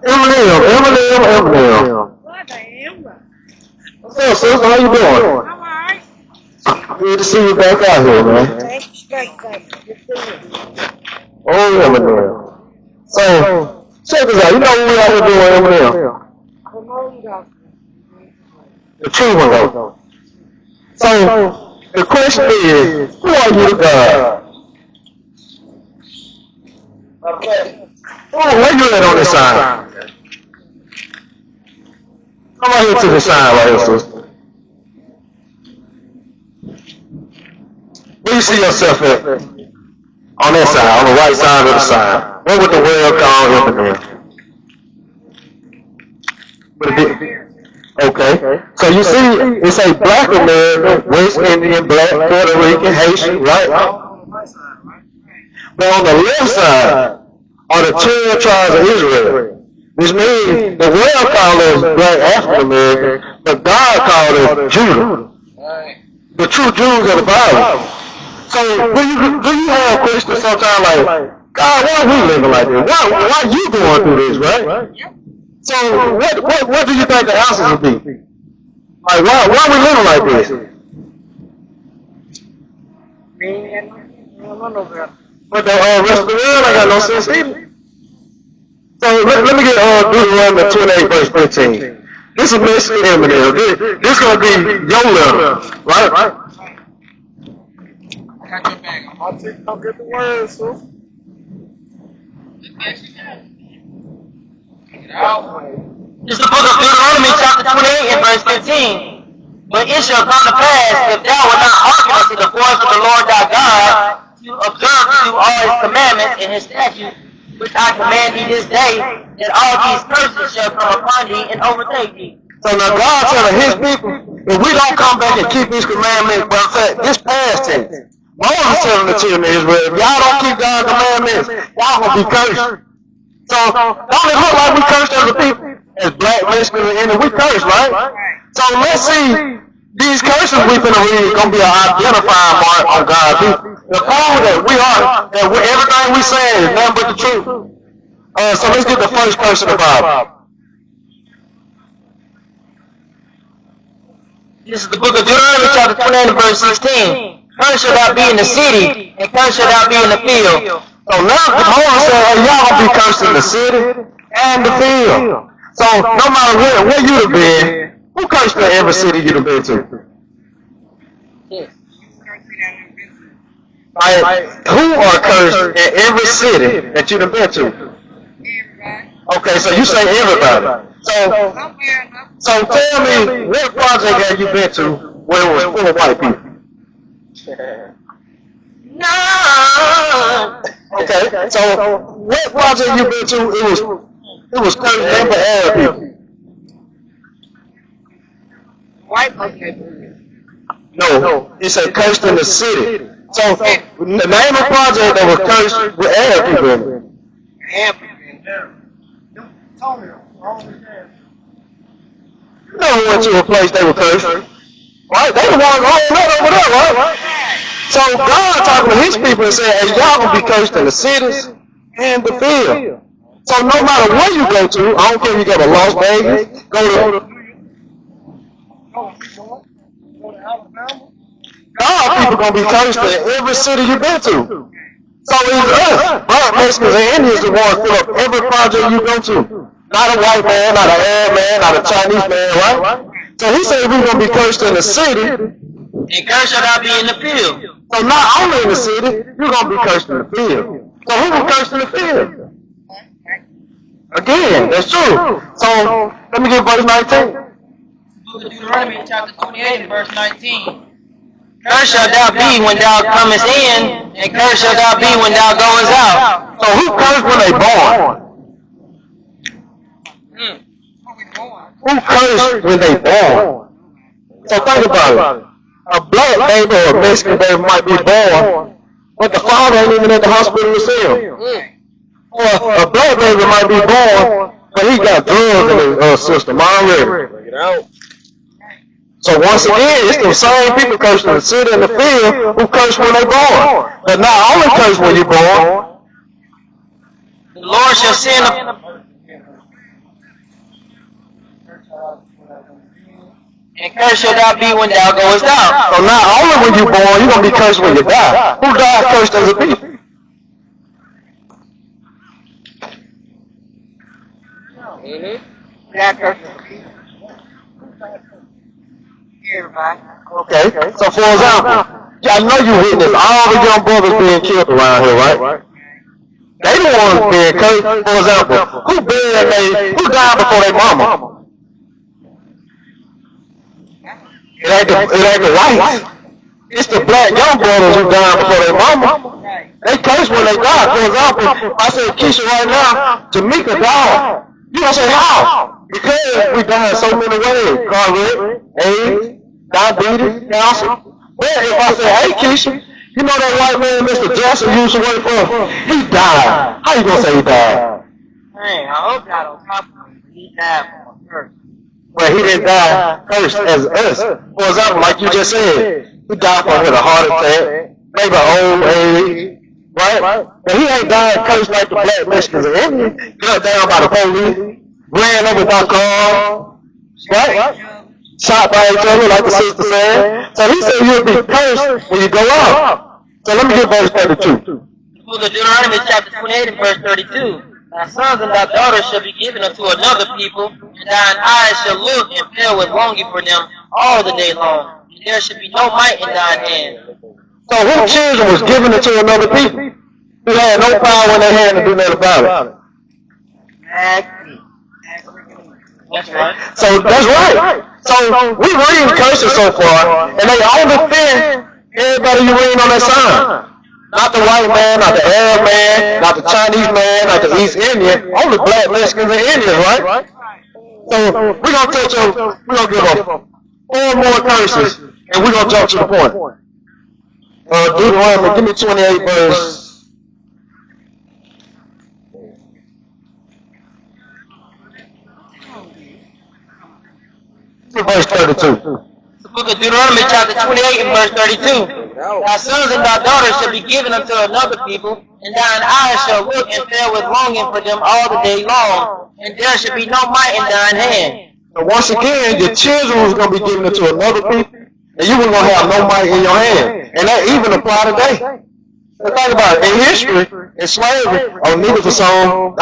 Eminem. What the hell? What's up, sis? How you doing? Alright. Good to see you back out here, man. Thanks. Oh, Eminem. So, check this out. You know what we out here doing, Eminem? Come on, doctor. The true one, though. So, the question is, who are you to God? Oh, where you at on this side? Come on here to the side right here, sister. Where you see yourself at? On that side, on the right side of the sign. What would the world call Eminem? Okay. So you see, it say Black American, West Indian, Black, Puerto Rican, Haitian, right? But on the left side are the 12 tribes of Israel, which means the world calls us Black African American, but God called us Judah, the true Jews of the Bible. So do you have questions sometimes like, God, why are we living like this? Why you going through this, right? So what do you think the answers would be? Like, why are we living like this? But the rest of the world ain't got no sense either. So let me get Deuteronomy 28 verse 15. This is Mr. Eminem. This is going to be your letter, right? I'll get the word, so. This is the book of Deuteronomy chapter 28 and verse 15. But it shall come to pass, if thou wilt not hearken unto the voice of the Lord thy God, to observe to do all his commandments and his statutes, which I command thee this day, that all these curses shall come upon thee and overtake thee. So now God telling his people, if we don't come back and keep his commandments, but in fact, this past tense. Moses telling the children of Israel, if y'all don't keep God's commandments, y'all gonna be cursed. So don't it look like we cursed as a people? As Black, Mexican, and Indian, we cursed, right? So let's see, these curses we finna read gonna be an identifying mark on God's people. The proof that we are, that everything we say is nothing but the truth. So let's get the first curse of the Bible. This is the book of Deuteronomy chapter 28 and verse 16. Cursed shall thou be in the city, and cursed shall thou be in the field. So now the Lord said, hey, y'all gonna be cursed in the city and the field. So no matter where you have been, who cursed in every city you have been to? Like, who are cursed in every city that you have been to? Okay, so you say everybody. So tell me, what project have you been to where it was full of white people? No. Okay, so what project you been to? It was cursed number Arab people. White people. No, it said cursed in the city. So the name of project that was cursed with Arab people in it. You know who went to a place they were cursed, right? They the ones rolling right over there, right? So God talking to his people and saying, hey, y'all gonna be cursed in the cities and the field. So no matter where you go to, I don't care if you go to Las Vegas, go to God, people gonna be cursed in every city you've been to. So it's us, Black, Mexicans, and Indians the ones fill up every project you go to. Not a white man, not an Arab man, not a Chinese man, right? So he said we're gonna be cursed in the city. And cursed shall thou be in the field. So not only in the city, you're gonna be cursed in the field. So who was cursed in the field? Again, that's true. So let me get verse 19. Book of Deuteronomy chapter 28 and verse 19. Cursed shalt thou be when thou comest in, and cursed shalt thou be when thou goest out. So who cursed when they born? Who cursed when they born? So think about it. A black baby or a Mexican baby might be born, but the father ain't even in the hospital to see him. Or a black baby might be born, but he got drugs in his system already. So once again, it's the same people cursing in the city and the field who curse when they born. But not only curse when you're born. The Lord shall send and curse shall thou be when thou goest out. So not only when you're born, you're going to be cursed when you die. Who died cursed as a people? That person. Everybody. Okay. So for example, I know you witnessed all the young brothers being killed around here, right? They the ones being cursed. For example, who died before their mama? It ain't the whites. It's the black young brothers who died before their mama. They curse when they die. For example, I said Keisha right now, Jamaica died. You gonna say how? Because we died so many ways. Cardiac, AIDS, diabetes, cancer. But if I say, hey Keisha, you know that white man Mr. Jackson used to work for? He died. How you gonna say he died? Hey, I hope not on top of him. He died from a curse. But he didn't die first as us. For example, like you just said, he died from a heart attack, maybe old age, right? But he ain't died cursed like the black Mexicans and Indians, cut down by the police, ran over by cars, right? Shot by each other, like the sister said. So he said you'll be cursed when you go out. So let me get verse 32. The book of Deuteronomy chapter 28 and verse 32. Thy sons and thy daughters shall be given unto another people, and thine eyes shall look and fail with longing for them all the day long. And there shall be no might in thine hand. So whose children was given it to another people who had no power in their hand to do nothing about it? That's right. So that's right. So we reading curses so far, and they only fit everybody you read on that sign. Not the white man, not the Arab man, not the Chinese man, not the East Indian, only black Mexicans and Indians, right? So we're going to touch on, we're going to give them 4 more curses, and we're going to jump to the point. Deuteronomy, give me 28 verse. Verse 32. The book of Deuteronomy chapter 28 and verse 32. Thy sons and thy daughters shall be given unto another people, and thine eyes shall look and fail with longing for them all the day long, and there shall be no might in thine hand. So once again, your children was going to be given it to another people, and you were going to have no might in your hand. And that even apply today. So think about it. In history, in slavery, niggas for sale,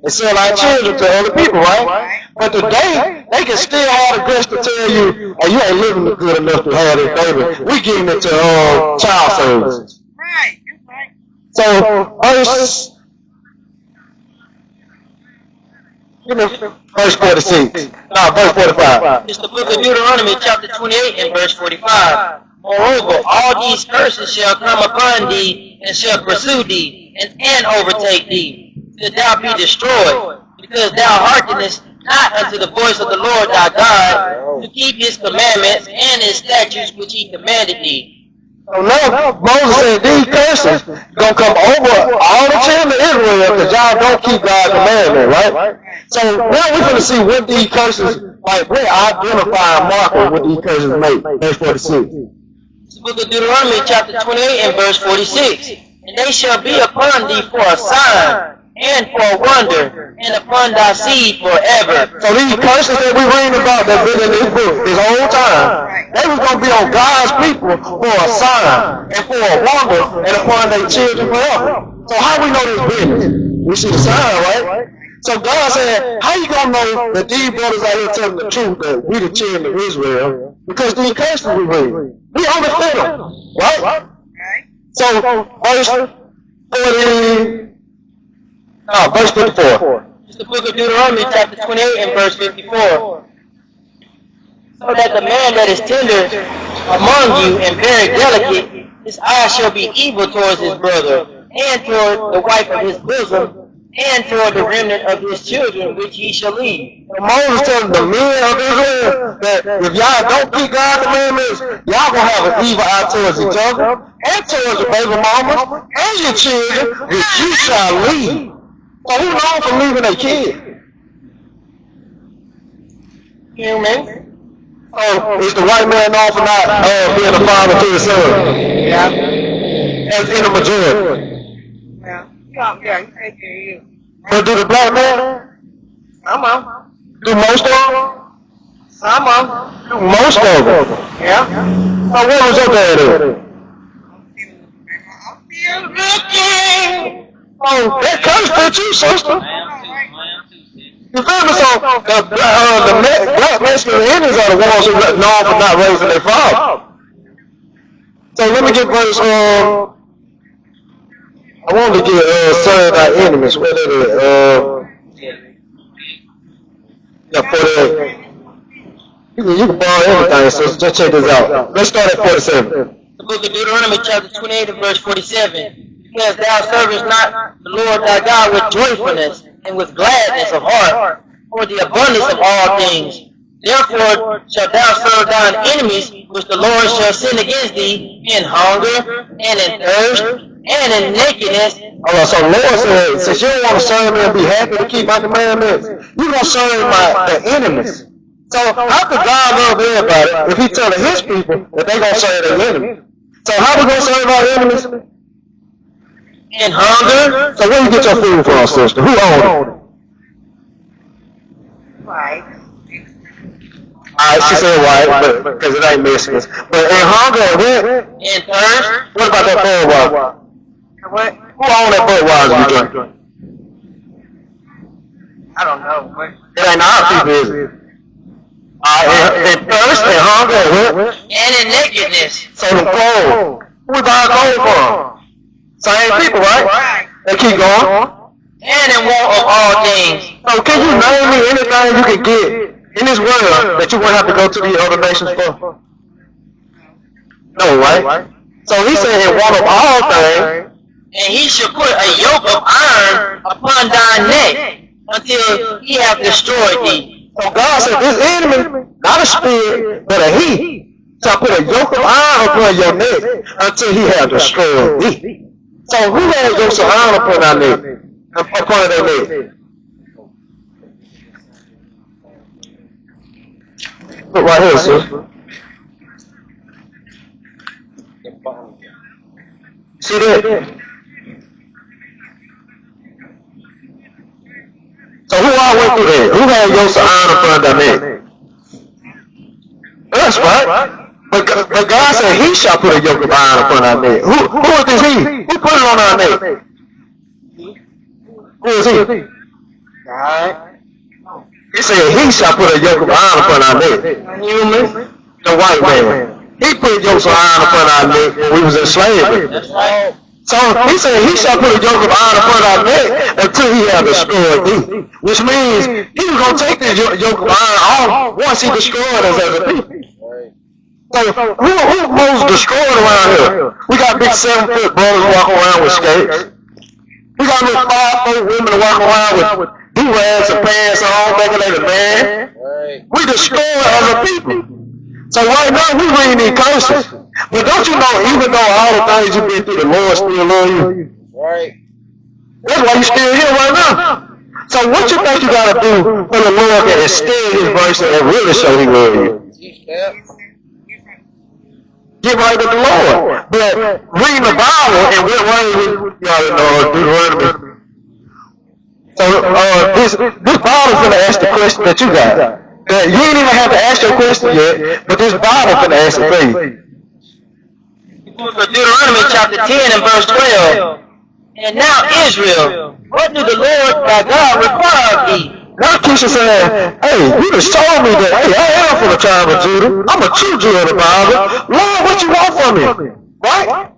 and sell our children to other people, right? But today, they can still have the guts to tell you, oh, you ain't living good enough to have this baby. We giving it to child services. Right, that's right. So, verse 46. No, verse 45. It's the book of Deuteronomy chapter 28 and verse 45. Moreover, all these curses shall come upon thee, and shall pursue thee, and overtake thee, till thou be destroyed, because thou hearkenest not unto the voice of the Lord thy God, to keep his commandments and his statutes which he commanded thee. So now Moses said these curses gonna come over all the children of Israel because y'all don't keep God's commandment, right? So now we're gonna see what these curses, like we're identifying marker what these curses make. Verse 46. The book of Deuteronomy chapter 28 and verse 46. And they shall be upon thee for a sign, and for a wonder, and upon thy seed forever. So these curses that we reading about that's been in this book this whole time, they was going to be on God's people for a sign, and for a wonder, and upon their children forever. So how we know this business? We see the sign, right? So God said, how you going to know that these brothers out here telling the truth that we the children of Israel? Because these curses we read. We only fit them, right? So verse 54. It's the book of Deuteronomy chapter 28 and verse 54. So that the man that is tender among you and very delicate, his eye shall be evil towards his brother, and toward the wife of his bosom, and toward the remnant of his children which he shall leave. So Moses telling the men of Israel that if y'all don't keep God's commandments, y'all gonna have an evil eye towards each other, and towards the baby mamas, and your children, which you shall leave. So who knows from leaving a kid? Human. Oh, is the white man known for not being a father to his son? Yeah. As in the majority. Yeah. Yeah, he take care of you. But do the black man? Some of them. Do most of them? Some of them. Do most of them. Yeah. So what was your dad at? I'm still looking. Oh, that curse fit you, sister. You feel me? So the black masculine Indians are the ones who are known for not raising their father. So let me get verse. I wanted to get serve our enemies. What is it? Yeah, 48. You can borrow everything, so just check this out. Let's start at 47. The book of Deuteronomy chapter 28 and verse 47. Because thou servest not the Lord thy God with joyfulness and with gladness of heart, for the abundance of all things. Therefore shalt thou serve thine enemies, which the Lord shall send against thee, in hunger, and in thirst, and in nakedness. Alright, so the Lord said, since you don't want to serve me and be happy to keep my commandments, you're going to serve the enemies. So how could God love everybody if he telling his people that they're going to serve their enemies? So how we going to serve our enemies? In hunger. So where you get your food from, sister? Who owned it? Right. Alright, she said white, but because it ain't Mexicans. But in hunger and what? In thirst. What about that Budweiser? What? Who owned that Budweiser you drink? I don't know. But It ain't our people, is it? Alright, in thirst and hunger and what? And in nakedness. So the gold. Who we buy gold from? Same people, right? They keep going. And in want of all things. So can you name me anything you can get in this world that you won't have to go to the other nations for? No, right? So he said in one of all things, And he shall put a yoke of iron upon thy neck until he have destroyed thee. so God said this enemy, not a spirit, but a he, shall put a yoke of iron upon your neck until he have destroyed thee. So who has yokes of iron upon our neck? Upon their neck? Look right here, sister. See that? So who all went through that? Who had yokes of iron upon their neck? That's right. But God said he shall put a yoke of iron upon our neck. Who is this he? Who put it on our neck? Who is he? God. He said he shall put a yoke of iron upon our neck. Human. The white man. He put yokes of iron upon our neck when we was in slavery. That's right. So he said he shall put a yoke of iron upon our neck until he have destroyed thee. Which means he was going to take this yoke of iron off once he destroyed us as a people. So who most destroyed around here? We got big 7-foot brothers walking around with skates. We got little 5-foot women walking around with do-rags and pants on, thinking they the man. We destroyed other people. So right now we reading these curses. But don't you know, even though all the things you've been through, the Lord still love you. Right. That's why you still here right now. So what you think you gotta do for the Lord to instill his verse and really show he love you? Get right with the Lord. But reading the Bible and what way y'all know Deuteronomy. So this Bible's gonna ask the question that you got. You ain't even have to ask your question yet, but this Bible gonna ask it for you. The book of Deuteronomy chapter 10 and verse 12. And now Israel, what do the Lord thy God require of thee? Now Keisha said, hey, you just told me that, hey, I am from the tribe of Judah. I'm a true Jew of the Bible. Lord, what you want from me? Right?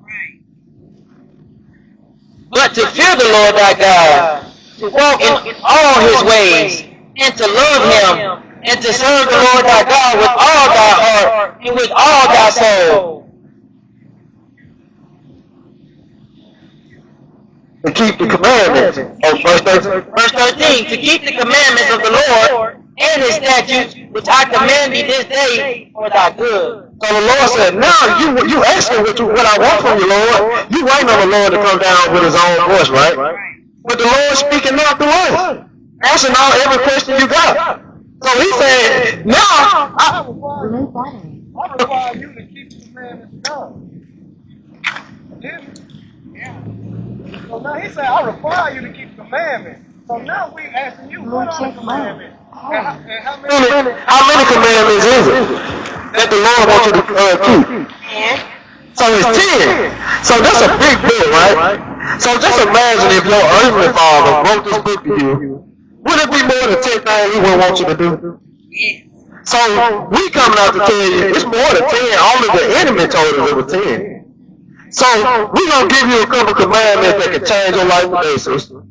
But to fear the Lord thy God, to walk in all his ways, and to love him, and to serve the Lord thy God with all thy heart, and with all thy soul. To keep the commandments. Oh, verse 13. Verse 13, to keep the commandments of the Lord and his statutes, which I command thee this day for thy good. So the Lord said, now you asking what I want from you, Lord. You waiting on the Lord to come down with his own voice, right? But the Lord speaking now through us. Answering every question you got. So he said, now, I require you to keep the commandments of God. Didn't he? So now he said, I require you to keep the commandments. So now we asking you, what are the commandments? And how many commandments is it that the Lord wants you to keep? So it's 10. So that's a big book, right? So just imagine if your earthly father wrote this book to you. Would it be more than 10 things he would want you to do? So we coming out to tell you it's more than 10. Only the enemy told us it was 10. So we gonna give you a couple commandments that can change your life today, sister.